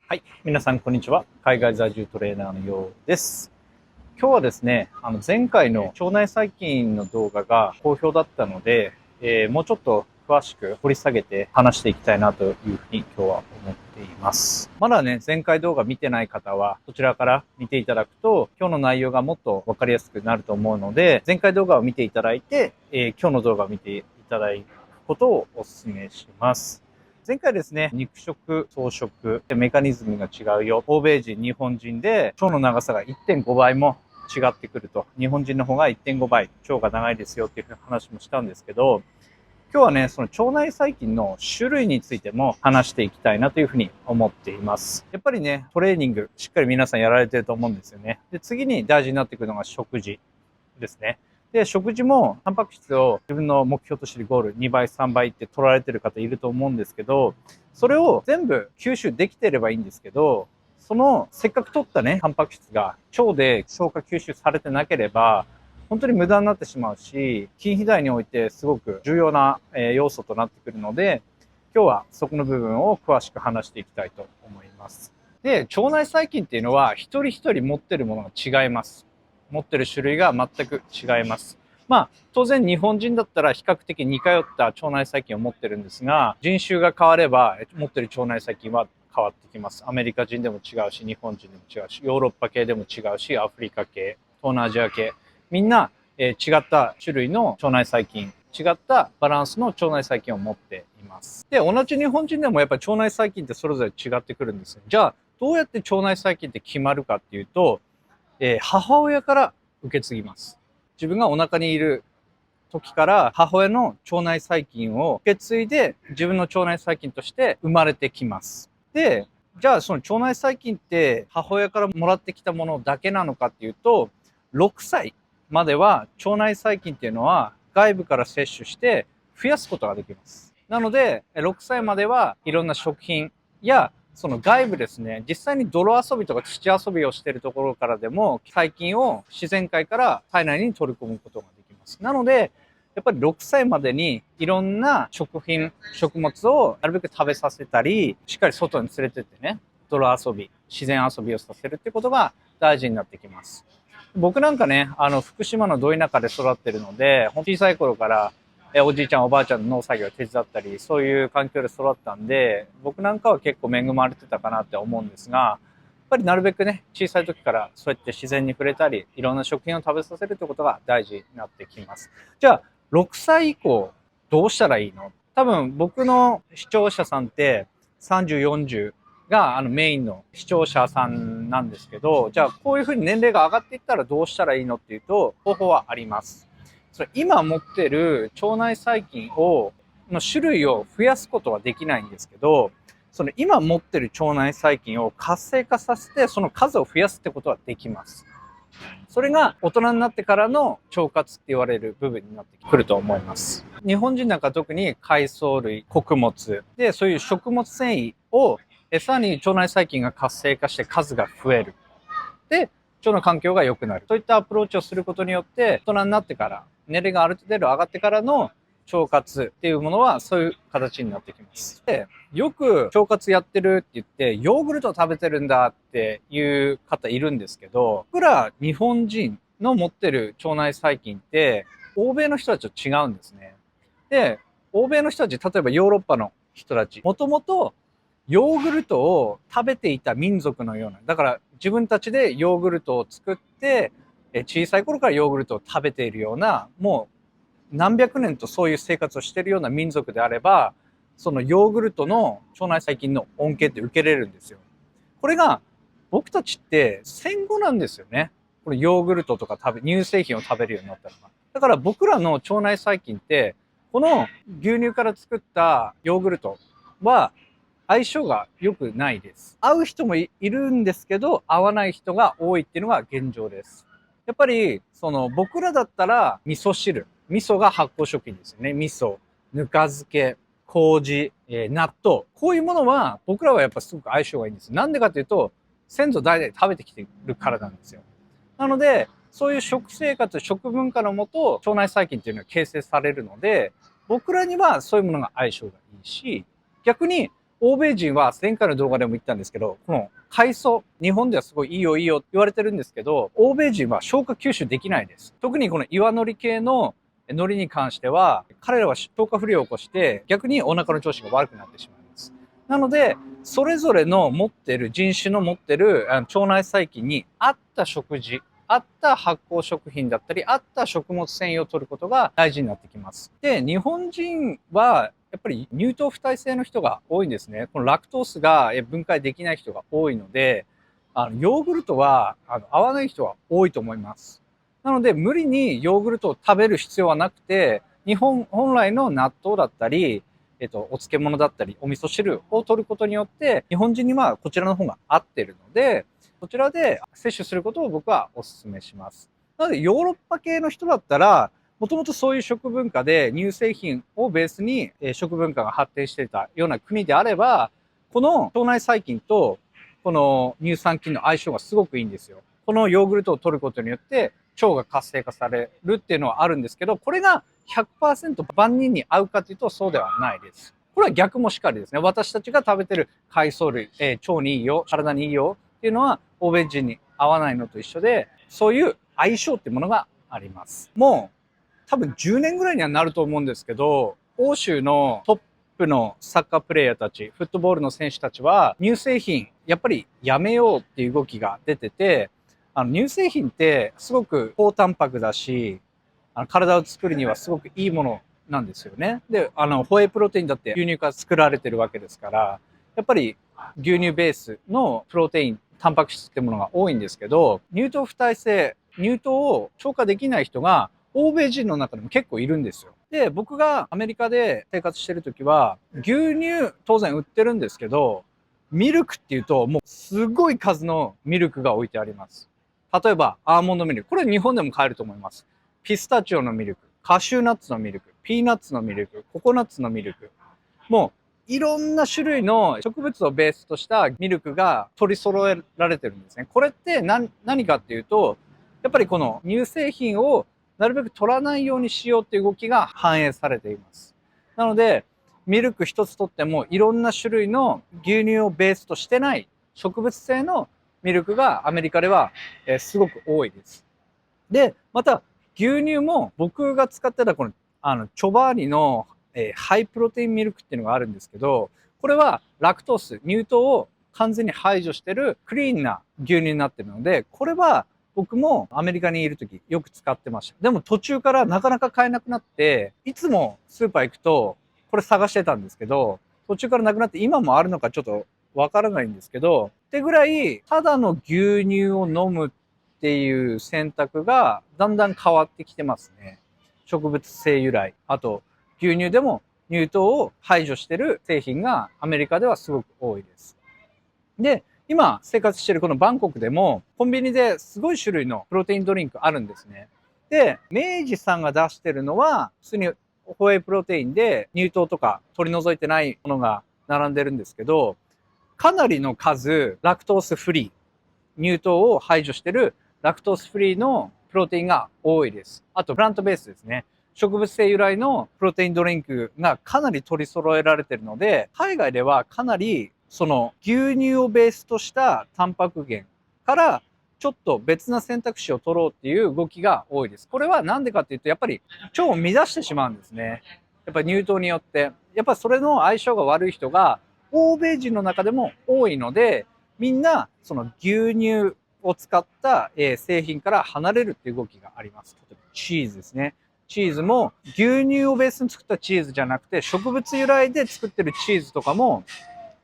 はい。皆さん、こんにちは。海外在住トレーナーのようです。今日はですね、前回の腸内細菌の動画が好評だったので、もうちょっと詳しく掘り下げて話していきたいなというふうに今日は思っています。まだね、前回動画見てない方は、そちらから見ていただくと、今日の内容がもっとわかりやすくなると思うので、前回動画を見ていただいて、今日の動画を見ていただくことをお勧めします。前回ですね、肉食、草食、メカニズムが違うよ。欧米人、日本人で腸の長さが 1.5 倍も違ってくると。日本人の方が 1.5 倍、腸が長いですよっていう話もしたんですけど、今日はね、その腸内細菌の種類についても話していきたいなというふうに思っています。やっぱりね、トレーニング、しっかり皆さんやられてると思うんですよね。で、次に大事になってくるのが食事ですね。で、食事もタンパク質を自分の目標としているゴール2倍、3倍って取られてる方いると思うんですけど、それを全部吸収できてればいいんですけど、そのせっかく取ったね、タンパク質が腸で消化吸収されてなければ、本当に無駄になってしまうし、筋肥大においてすごく重要な要素となってくるので、今日はそこの部分を詳しく話していきたいと思います。で、腸内細菌っていうのは一人一人持ってるものが違います。持ってる種類が全く違います。まあ、当然日本人だったら比較的似通った腸内細菌を持ってるんですが、人種が変われば持ってる腸内細菌は変わってきます。アメリカ人でも違うし、日本人でも違うし、ヨーロッパ系でも違うし、アフリカ系、東南アジア系、みんな、違った種類の腸内細菌、違ったバランスの腸内細菌を持っています。で、同じ日本人でもやっぱり腸内細菌ってそれぞれ違ってくるんですよ。じゃあ、どうやって腸内細菌って決まるかっていうと、母親から受け継ぎます。自分がお腹にいる時から母親の腸内細菌を受け継いで自分の腸内細菌として生まれてきます。で、じゃあその腸内細菌って母親からもらってきたものだけなのかっていうと、6歳までは腸内細菌っていうのは外部から摂取して増やすことができます。なので、6歳まではいろんな食品やその外部ですね、実際に泥遊びとか土遊びをしているところからでも細菌を自然界から体内に取り込むことができます。なので、やっぱり6歳までにいろんな食品、食物をなるべく食べさせたり、しっかり外に連れてってね、泥遊び、自然遊びをさせるってことが大事になってきます。僕なんかね、福島のど田舎で育ってるので、小さい頃からおじいちゃんおばあちゃんの農作業を手伝ったり、そういう環境で育ったんで、僕なんかは結構恵まれてたかなって思うんですが、やっぱりなるべくね、小さい時からそうやって自然に触れたり、いろんな食品を食べさせるってことが大事になってきます。じゃあ、6歳以降、どうしたらいいの？多分僕の視聴者さんって30、40がメインの視聴者さんなんですけど、じゃあこういうふうに年齢が上がっていったらどうしたらいいのっていうと、方法はあります。それ今持ってる腸内細菌の種類を増やすことはできないんですけど、その今持ってる腸内細菌を活性化させて、その数を増やすってことはできます。それが大人になってからの腸活って言われる部分になってくると思います。日本人なんか特に海藻類、穀物で、そういう食物繊維を餌に腸内細菌が活性化して数が増える。で、腸の環境が良くなる。そういったアプローチをすることによって、大人になってから、年齢がある程度上がってからの腸活っていうものはそういう形になってきます。で、よく腸活やってるって言って、ヨーグルト食べてるんだっていう方いるんですけど、僕ら日本人の持ってる腸内細菌って、欧米の人たちと違うんですね。で、欧米の人たち、例えばヨーロッパの人たち、もともとヨーグルトを食べていた民族のような、だから自分たちでヨーグルトを作って、小さい頃からヨーグルトを食べているような、もう何百年とそういう生活をしているような民族であれば、そのヨーグルトの腸内細菌の恩恵って受けれるんですよ。これが僕たちって戦後なんですよね。これヨーグルトとか乳製品を食べるようになったのが。だから僕らの腸内細菌って、この牛乳から作ったヨーグルトは相性が良くないです。合う人もいるんですけど、合わない人が多いっていうのが現状です。やっぱり、僕らだったら味噌汁。味噌が発酵食品ですよね。味噌、ぬか漬け、麹、納豆。こういうものは僕らはやっぱすごく相性がいいんです。なんでかというと、先祖代々食べてきてるからなんですよ。なので、そういう食生活、食文化のもと、腸内細菌っていうのは形成されるので、僕らにはそういうものが相性がいいし、逆に欧米人は前回の動画でも言ったんですけど、この海藻、日本ではすごいいいよいいよって言われてるんですけど、欧米人は消化吸収できないです。特にこの岩のり系の海苔に関しては、彼らは消化不良を起こして、逆にお腹の調子が悪くなってしまいます。なので、それぞれの持ってる、人種の持ってる腸内細菌に合った食事、合った発酵食品だったり、合った食物繊維を取ることが大事になってきます。で、日本人は、やっぱり乳糖不耐性の人が多いんですね。このラクトースが分解できない人が多いので、ヨーグルトは合わない人は多いと思います。なので、無理にヨーグルトを食べる必要はなくて、本来の納豆だったり、お漬物だったり、お味噌汁を取ることによって、日本人にはこちらの方が合ってるので、こちらで摂取することを僕はお勧めします。なので、ヨーロッパ系の人だったら、もともとそういう食文化で乳製品をベースに食文化が発展していたような国であれば、この腸内細菌とこの乳酸菌の相性がすごくいいんですよ。このヨーグルトを取ることによって腸が活性化されるっていうのはあるんですけど、これが 100% 万人に合うかというとそうではないです。これは逆もしかりですね。私たちが食べてる海藻類、腸にいいよ、体にいいよっていうのは欧米人に合わないのと一緒で、そういう相性っていうものがあります。もう多分10年ぐらいにはなると思うんですけど、欧州のトップのサッカープレイヤーたち、フットボールの選手たちは、乳製品、やっぱりやめようっていう動きが出てて、乳製品ってすごく高タンパクだし、体を作るにはすごくいいものなんですよね。で、ホエイプロテインだって牛乳から作られてるわけですから、やっぱり牛乳ベースのプロテイン、タンパク質ってものが多いんですけど、乳糖不耐性、乳糖を消化できない人が欧米人の中でも結構いるんですよ。で、僕がアメリカで生活してる時は、牛乳当然売ってるんですけど、ミルクっていうともうすごい数のミルクが置いてあります。例えばアーモンドミルク。これ日本でも買えると思います。ピスタチオのミルク、カシューナッツのミルク、ピーナッツのミルク、ココナッツのミルク。もういろんな種類の植物をベースとしたミルクが取り揃えられてるんですね。これって何かっていうと、やっぱりこの乳製品をなるべく取らないようにしようっていう動きが反映されています。なので、ミルク一つとってもいろんな種類の牛乳をベースとしてない植物性のミルクがアメリカではすごく多いです。で、また牛乳も僕が使ってたこのチョバーニのハイプロテインミルクっていうのがあるんですけど、これはラクトース、乳糖を完全に排除してるクリーンな牛乳になってるので、これは僕もアメリカにいる時よく使ってました。でも途中からなかなか買えなくなって、いつもスーパー行くとこれ探してたんですけど、途中からなくなって今もあるのかちょっとわからないんですけど、ってぐらいただの牛乳を飲むっていう選択がだんだん変わってきてますね。植物性由来。あと牛乳でも乳糖を排除してる製品がアメリカではすごく多いです。で、今生活してるこのバンコクでもコンビニですごい種類のプロテインドリンクあるんですね。で、明治さんが出してるのは普通にホエイプロテインで乳糖とか取り除いてないものが並んでるんですけど、かなりの数ラクトースフリー、乳糖を排除してるラクトースフリーのプロテインが多いです。あとプラントベースですね。植物性由来のプロテインドリンクがかなり取り揃えられているので、海外ではかなりその牛乳をベースとしたタンパク源からちょっと別な選択肢を取ろうっていう動きが多いです。これはなんでかっていうと、やっぱり腸を乱してしまうんですね。やっぱり乳糖によって。やっぱりそれの相性が悪い人が欧米人の中でも多いので、みんなその牛乳を使った製品から離れるっていう動きがあります。例えばチーズですね。チーズも牛乳をベースに作ったチーズじゃなくて植物由来で作ってるチーズとかも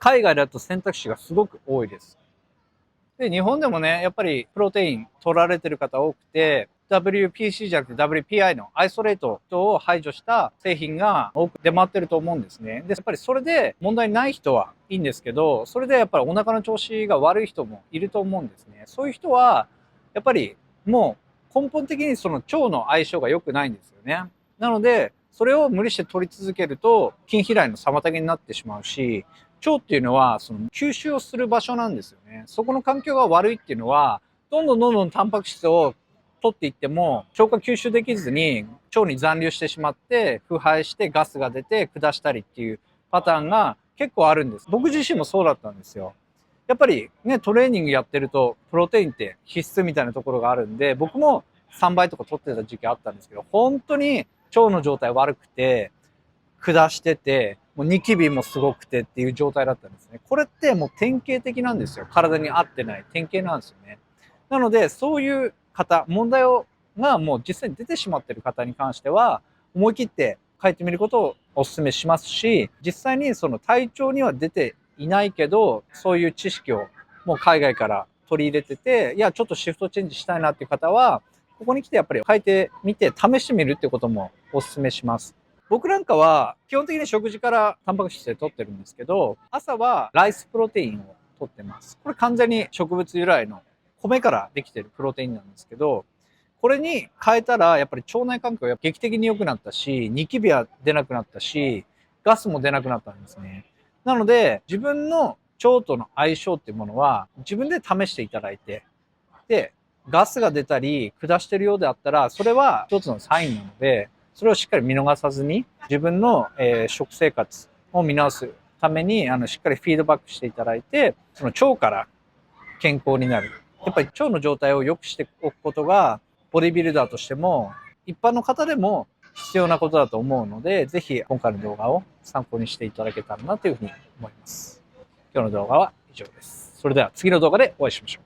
海外だと選択肢がすごく多いです。で、日本でもね、やっぱりプロテイン取られてる方多くて、WPC じゃなくて WPI のアイソレートを排除した製品が多く出回ってると思うんですね。で、やっぱりそれで問題ない人はいいんですけど、それでやっぱりお腹の調子が悪い人もいると思うんですね。そういう人は、やっぱりもう根本的にその腸の相性が良くないんですよね。なので、それを無理して取り続けると筋肥大の妨げになってしまうし、腸っていうのはその吸収をする場所なんですよね。そこの環境が悪いっていうのは、どんどんタンパク質を取っていっても消化吸収できずに腸に残留してしまって腐敗してガスが出て下したりっていうパターンが結構あるんです。僕自身もそうだったんですよ。やっぱりね、トレーニングやってると、プロテインって必須みたいなところがあるんで、僕も3倍とか取ってた時期あったんですけど、本当に腸の状態悪くて、下してて、もうニキビもすごくてっていう状態だったんですね。これってもう典型的なんですよ。体に合ってない典型なんですよね。なので、そういう方、問題がもう実際に出てしまっている方に関しては、思い切って変えてみることをお勧めしますし、実際にその体調には出ていないけど、そういう知識をもう海外から取り入れてて、いや、ちょっとシフトチェンジしたいなっていう方は、ここに来てやっぱり変えてみて試してみるってこともお勧めします。僕なんかは基本的に食事からタンパク質で取ってるんですけど、朝はライスプロテインを取ってます。これ完全に植物由来の米からできてるプロテインなんですけど、これに変えたらやっぱり腸内環境が劇的に良くなったし、ニキビは出なくなったし、ガスも出なくなったんですね。なので、自分の腸との相性っていうものは自分で試していただいて、で、ガスが出たり下してるようであったら、それは一つのサインなので、それをしっかり見逃さずに、自分の、食生活を見直すために、しっかりフィードバックしていただいて、その腸から健康になる。やっぱり腸の状態を良くしておくことが、ボディビルダーとしても、一般の方でも必要なことだと思うので、ぜひ今回の動画を参考にしていただけたらなというふうに思います。今日の動画は以上です。それでは次の動画でお会いしましょう。